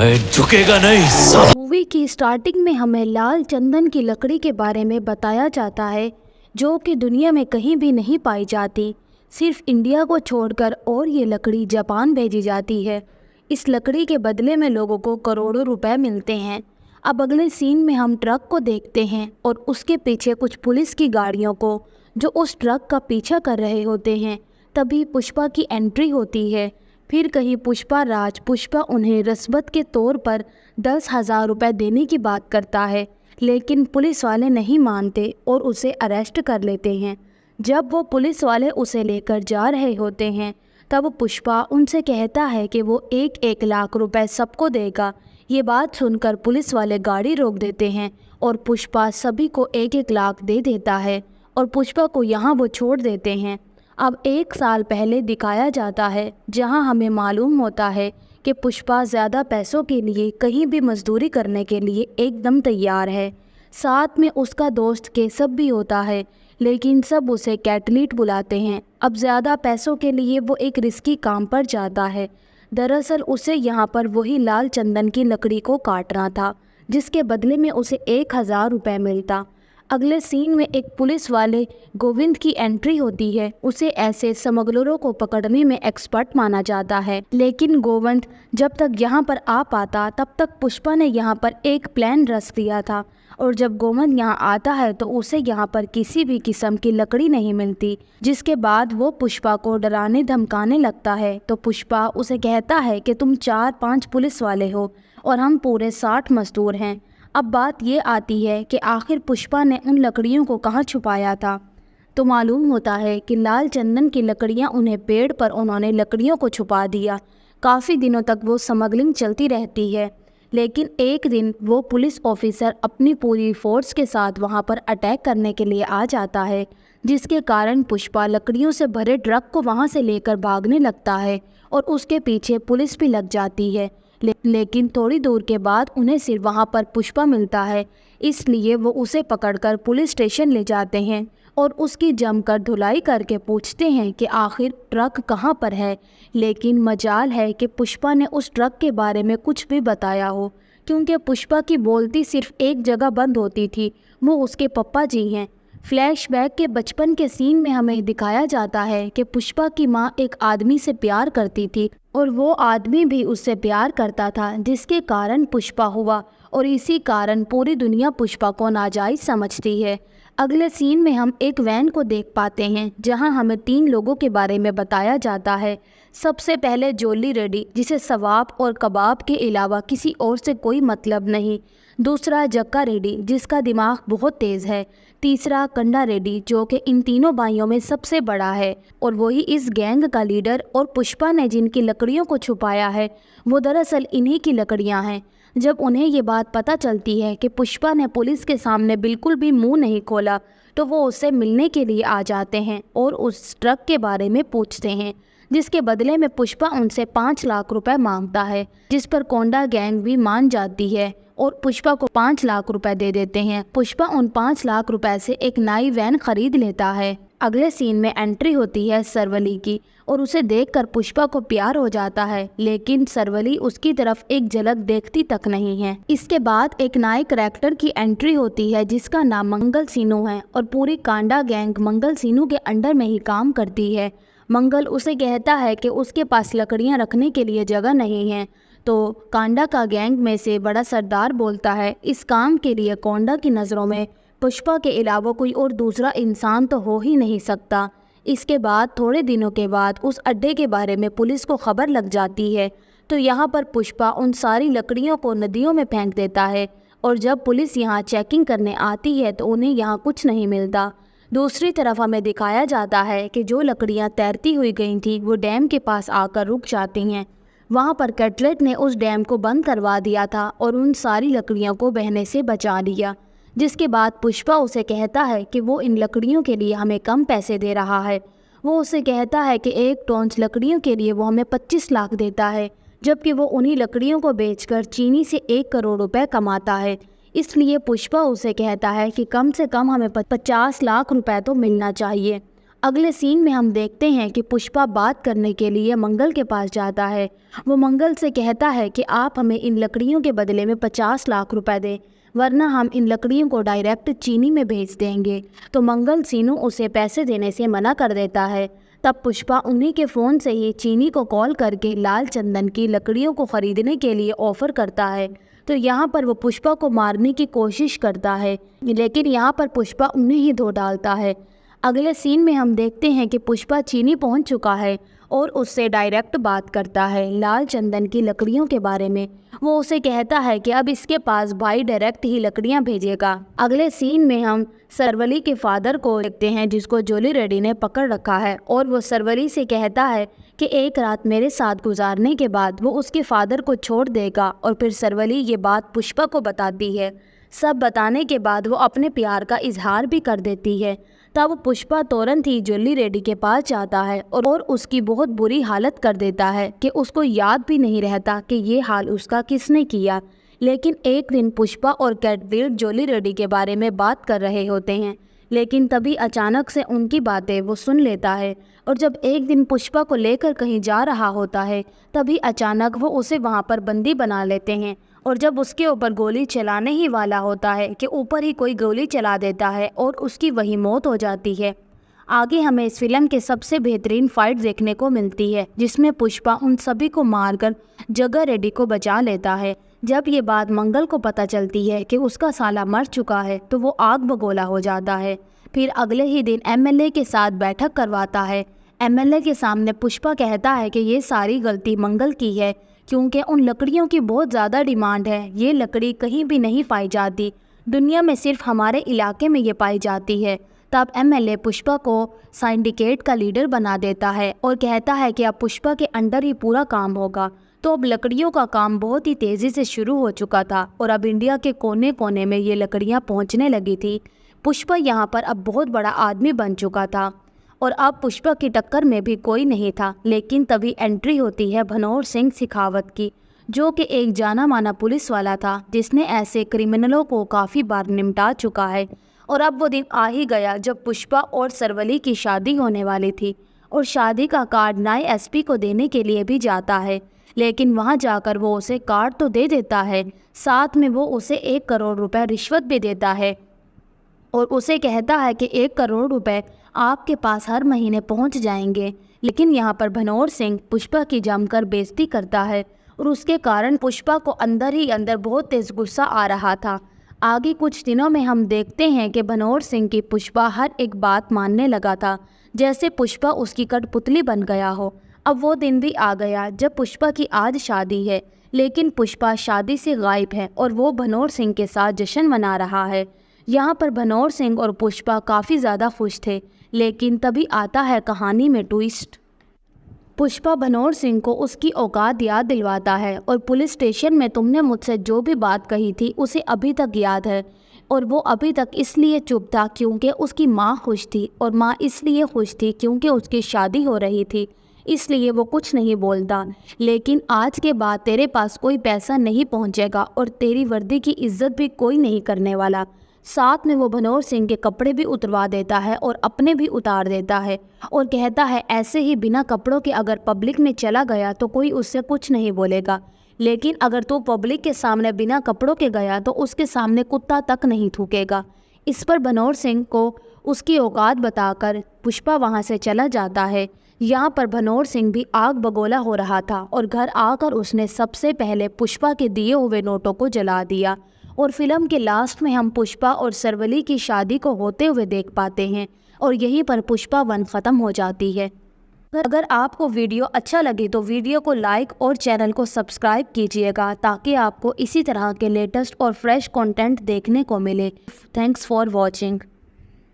मैं झुकेगा नहीं साला। मूवी की स्टार्टिंग में हमें लाल चंदन की लकड़ी के बारे में बताया जाता है जो कि दुनिया में कहीं भी नहीं पाई जाती, सिर्फ इंडिया को छोड़कर, और ये लकड़ी जापान भेजी जाती है। इस लकड़ी के बदले में लोगों को करोड़ों रुपए मिलते हैं। अब अगले सीन में हम ट्रक को देखते हैं और उसके पीछे कुछ पुलिस की गाड़ियों को जो उस ट्रक का पीछा कर रहे होते हैं। तभी पुष्पा की एंट्री होती है। फिर कहीं पुष्पा उन्हें रिश्वत के तौर पर 10,000 रुपये देने की बात करता है, लेकिन पुलिस वाले नहीं मानते और उसे अरेस्ट कर लेते हैं। जब वो पुलिस वाले उसे लेकर जा रहे होते हैं तब पुष्पा उनसे कहता है कि वो 1-1 लाख रुपए सबको देगा। ये बात सुनकर पुलिस वाले गाड़ी रोक देते हैं और पुष्पा सभी को 1-1 लाख दे देता है और पुष्पा को यहाँ वो छोड़ देते हैं। अब 1 साल पहले दिखाया जाता है जहाँ हमें मालूम होता है कि पुष्पा ज़्यादा पैसों के लिए कहीं भी मजदूरी करने के लिए एकदम तैयार है। साथ में उसका दोस्त केशव भी होता है, लेकिन सब उसे कैटलीट बुलाते हैं। अब ज़्यादा पैसों के लिए वो एक रिस्की काम पर जाता है। दरअसल उसे यहाँ पर वही लाल चंदन की लकड़ी को काटना था, जिसके बदले में उसे 1,000 रुपये मिलता। अगले सीन में एक पुलिस वाले गोविंद की एंट्री होती है। उसे ऐसे स्मगलरों को पकड़ने में एक्सपर्ट माना जाता है, लेकिन गोविंद जब तक यहाँ पर आ पाता तब तक पुष्पा ने यहाँ पर एक प्लान रच दिया था, और जब गोविंद यहाँ आता है तो उसे यहाँ पर किसी भी किस्म की लकड़ी नहीं मिलती, जिसके बाद वो पुष्पा को डराने धमकाने लगता है। तो पुष्पा उसे कहता है कि तुम 4-5 पुलिस वाले हो और हम पूरे 60 मजदूर हैं। अब बात ये आती है कि आखिर पुष्पा ने उन लकड़ियों को कहाँ छुपाया था। तो मालूम होता है कि लाल चंदन की लकड़ियाँ उन्हें पेड़ पर उन्होंने लकड़ियों को छुपा दिया। काफ़ी दिनों तक वो स्मगलिंग चलती रहती है, लेकिन एक दिन वो पुलिस ऑफिसर अपनी पूरी फोर्स के साथ वहाँ पर अटैक करने के लिए आ जाता है, जिसके कारण पुष्पा लकड़ियों से भरे ट्रक को वहाँ से लेकर भागने लगता है और उसके पीछे पुलिस भी लग जाती है। लेकिन थोड़ी दूर के बाद उन्हें सिर्फ वहाँ पर पुष्पा मिलता है, इसलिए वो उसे पकड़कर पुलिस स्टेशन ले जाते हैं और उसकी जमकर धुलाई करके पूछते हैं कि आखिर ट्रक कहाँ पर है। लेकिन मजाल है कि पुष्पा ने उस ट्रक के बारे में कुछ भी बताया हो, क्योंकि पुष्पा की बोलती सिर्फ एक जगह बंद होती थी, वो उसके पप्पा जी हैं। फ्लैशबैक के बचपन के सीन में हमें दिखाया जाता है कि पुष्पा की माँ एक आदमी से प्यार करती थी और वो आदमी भी उससे प्यार करता था, जिसके कारण पुष्पा हुआ, और इसी कारण पूरी दुनिया पुष्पा को नाजायज़ समझती है। अगले सीन में हम एक वैन को देख पाते हैं जहां हमें 3 लोगों के बारे में बताया जाता है। सबसे पहले जोली रेड्डी, जिसे सवाब और कबाब के अलावा किसी और से कोई मतलब नहीं। दूसरा जक्का रेड्डी, जिसका दिमाग बहुत तेज़ है। तीसरा कंडा रेड्डी, जो कि इन तीनों भाइयों में सबसे बड़ा है और वही इस गैंग का लीडर। और पुष्पा ने जिनकी लकड़ियों को छुपाया है वो दरअसल इन्हीं की लकड़ियां हैं। जब उन्हें ये बात पता चलती है कि पुष्पा ने पुलिस के सामने बिल्कुल भी मुंह नहीं खोला, तो वो उससे मिलने के लिए आ जाते हैं और उस ट्रक के बारे में पूछते हैं, जिसके बदले में पुष्पा उनसे 5 लाख रुपए मांगता है, जिस पर कोंडा गैंग भी मान जाती है और पुष्पा को 5 लाख रुपए दे देते हैं। पुष्पा उन 5 लाख रुपए से एक नई वैन खरीद लेता है। अगले सीन में एंट्री होती है सरवली की और उसे देखकर पुष्पा को प्यार हो जाता है, लेकिन सरवली उसकी तरफ एक झलक देखती तक नहीं है। इसके बाद एक नए करैक्टर की एंट्री होती है जिसका नाम मंगल सीनू है और पूरी कांडा गैंग मंगल सीनू के अंडर में ही काम करती है। मंगल उसे कहता है कि उसके पास लकड़ियां रखने के लिए जगह नहीं है, तो कांडा का गैंग में से बड़ा सरदार बोलता है इस काम के लिए कोंडा की नज़रों में पुष्पा के अलावा कोई और दूसरा इंसान तो हो ही नहीं सकता। इसके बाद थोड़े दिनों के बाद उस अड्डे के बारे में पुलिस को खबर लग जाती है, तो यहाँ पर पुष्पा उन सारी लकड़ियों को नदियों में फेंक देता है और जब पुलिस यहाँ चेकिंग करने आती है तो उन्हें यहाँ कुछ नहीं मिलता। दूसरी तरफ हमें दिखाया जाता है कि जो लकड़ियाँ तैरती हुई गई थी वो डैम के पास आकर रुक जाती हैं। वहाँ पर कैटलेट ने उस डैम को बंद करवा दिया था और उन सारी लकड़ियों को बहने से बचा लिया, जिसके बाद पुष्पा उसे कहता है कि वो इन लकड़ियों के लिए हमें कम पैसे दे रहा है। वो उसे कहता है कि 1 टन लकड़ियों के लिए वो हमें 25 लाख देता है, जबकि वो उन्हीं लकड़ियों को बेचकर चीनी से 1 करोड़ रुपए कमाता है। इसलिए पुष्पा उसे कहता है कि कम से कम हमें 50 लाख रुपए तो मिलना चाहिए। अगले सीन में हम देखते हैं कि पुष्पा बात करने के लिए मंगल के पास जाता है। वो मंगल से कहता है कि आप हमें इन लकड़ियों के बदले में 50 लाख रुपए दें, वरना हम इन लकड़ियों को डायरेक्ट चीनी में भेज देंगे। तो मंगल सीनू उसे पैसे देने से मना कर देता है। तब पुष्पा उन्हीं के फ़ोन से ही चीनी को कॉल करके लाल चंदन की लकड़ियों को ख़रीदने के लिए ऑफ़र करता है। तो यहाँ पर वो पुष्पा को मारने की कोशिश करता है, लेकिन यहाँ पर पुष्पा उन्हें ही धो डालता है। अगले सीन में हम देखते हैं कि पुष्पा चीनी पहुंच चुका है और उससे डायरेक्ट बात करता है लाल चंदन की लकड़ियों के बारे में। वो उसे कहता है कि अब इसके पास भाई डायरेक्ट ही लकड़ियां भेजेगा। अगले सीन में हम सरवली के फादर को देखते हैं, जिसको जोली रेड्डी ने पकड़ रखा है, और वो सरवली से कहता है कि एक रात मेरे साथ गुजारने के बाद वो उसके फादर को छोड़ देगा। और फिर सरवली ये बात पुष्पा को बताती है। सब बताने के बाद वो अपने प्यार का इजहार भी कर देती है। तब पुष्पा तुरंत ही जोली रेड्डी के पास जाता है और उसकी बहुत बुरी हालत कर देता है कि उसको याद भी नहीं रहता कि ये हाल उसका किसने किया। लेकिन एक दिन पुष्पा और कैटवीर जोली रेड्डी के बारे में बात कर रहे होते हैं, लेकिन तभी अचानक से उनकी बातें वो सुन लेता है। और जब एक दिन पुष्पा को लेकर कहीं जा रहा होता है, तभी अचानक वो उसे वहाँ पर बंदी बना लेते हैं। और जब उसके ऊपर गोली चलाने ही वाला होता है कि ऊपर ही कोई गोली चला देता है और उसकी वही मौत हो जाती है। आगे हमें इस फिल्म के सबसे बेहतरीन फाइट देखने को मिलती है, जिसमें पुष्पा उन सभी को मारकर जग्गा रेड्डी को बचा लेता है। जब ये बात मंगल को पता चलती है कि उसका साला मर चुका है, तो वो आग बगोला हो जाता है। फिर अगले ही दिन एमएलए के साथ बैठक करवाता है। एमएलए के सामने पुष्पा कहता है कि ये सारी गलती मंगल की है, क्योंकि उन लकड़ियों की बहुत ज़्यादा डिमांड है। ये लकड़ी कहीं भी नहीं पाई जाती, दुनिया में सिर्फ हमारे इलाके में ये पाई जाती है। तब एमएलए पुष्पा को सिंडिकेट का लीडर बना देता है और कहता है कि अब पुष्पा के अंडर ही पूरा काम होगा। तो अब लकड़ियों का काम बहुत ही तेज़ी से शुरू हो चुका था और अब इंडिया के कोने कोने में ये लकड़ियाँ पहुँचने लगी थी। पुष्पा यहाँ पर अब बहुत बड़ा आदमी बन चुका था और अब पुष्पा की टक्कर में भी कोई नहीं था। लेकिन तभी एंट्री होती है भनोर सिंह शेखावत की, जो कि एक जाना माना पुलिस वाला था, जिसने ऐसे क्रिमिनलों को काफ़ी बार निपटा चुका है। और अब वो दिन आ ही गया जब पुष्पा और सरवली की शादी होने वाली थी, और शादी का कार्ड नाई एसपी को देने के लिए भी जाता है। लेकिन वहाँ जाकर वो उसे कार्ड तो दे देता है, साथ में वो उसे 1 करोड़ रुपए रिश्वत भी देता है और उसे कहता है कि 1 करोड़ रुपए आपके पास हर महीने पहुंच जाएंगे। लेकिन यहाँ पर भनोर सिंह पुष्पा की जमकर बेइज्जती करता है और उसके कारण पुष्पा को अंदर ही अंदर बहुत तेज़ गुस्सा आ रहा था। आगे कुछ दिनों में हम देखते हैं कि भनोर सिंह की पुष्पा हर एक बात मानने लगा था, जैसे पुष्पा उसकी कठपुतली बन गया हो। अब वो दिन भी आ गया जब पुष्पा की आज शादी है, लेकिन पुष्पा शादी से गायब है और वो भनोर सिंह के साथ जश्न मना रहा है। यहाँ पर भनोर सिंह और पुष्पा काफ़ी ज़्यादा खुश थे, लेकिन तभी आता है कहानी में ट्विस्ट। पुष्पा भनोर सिंह को उसकी औकात याद दिलवाता है और पुलिस स्टेशन में तुमने मुझसे जो भी बात कही थी उसे अभी तक याद है। और वो अभी तक इसलिए चुप था क्योंकि उसकी माँ खुश थी, और माँ इसलिए खुश थी क्योंकि उसकी शादी हो रही थी, इसलिए वो कुछ नहीं बोलता। लेकिन आज के बाद तेरे पास कोई पैसा नहीं पहुँचेगा और तेरी वर्दी की इज्जत भी कोई नहीं करने वाला। साथ में वो भनोर सिंह के कपड़े भी उतरवा देता है और अपने भी उतार देता है और कहता है ऐसे ही बिना कपड़ों के अगर पब्लिक में चला गया तो कोई उससे कुछ नहीं बोलेगा, लेकिन अगर तू पब्लिक के सामने बिना कपड़ों के गया तो उसके सामने कुत्ता तक नहीं थूकेगा। इस पर भनोर सिंह को उसकी औकात बताकर पुष्पा वहाँ से चला जाता है। यहाँ पर भनोर सिंह भी आग बगोला हो रहा था और घर आकर उसने सबसे पहले पुष्पा के दिए हुए नोटों को जला दिया। और फिल्म के लास्ट में हम पुष्पा और सरवली की शादी को होते हुए देख पाते हैं और यहीं पर पुष्पा 1 ख़त्म हो जाती है। अगर आपको वीडियो अच्छा लगे तो वीडियो को लाइक और चैनल को सब्सक्राइब कीजिएगा, ताकि आपको इसी तरह के लेटेस्ट और फ्रेश कंटेंट देखने को मिले। Thanks for watching.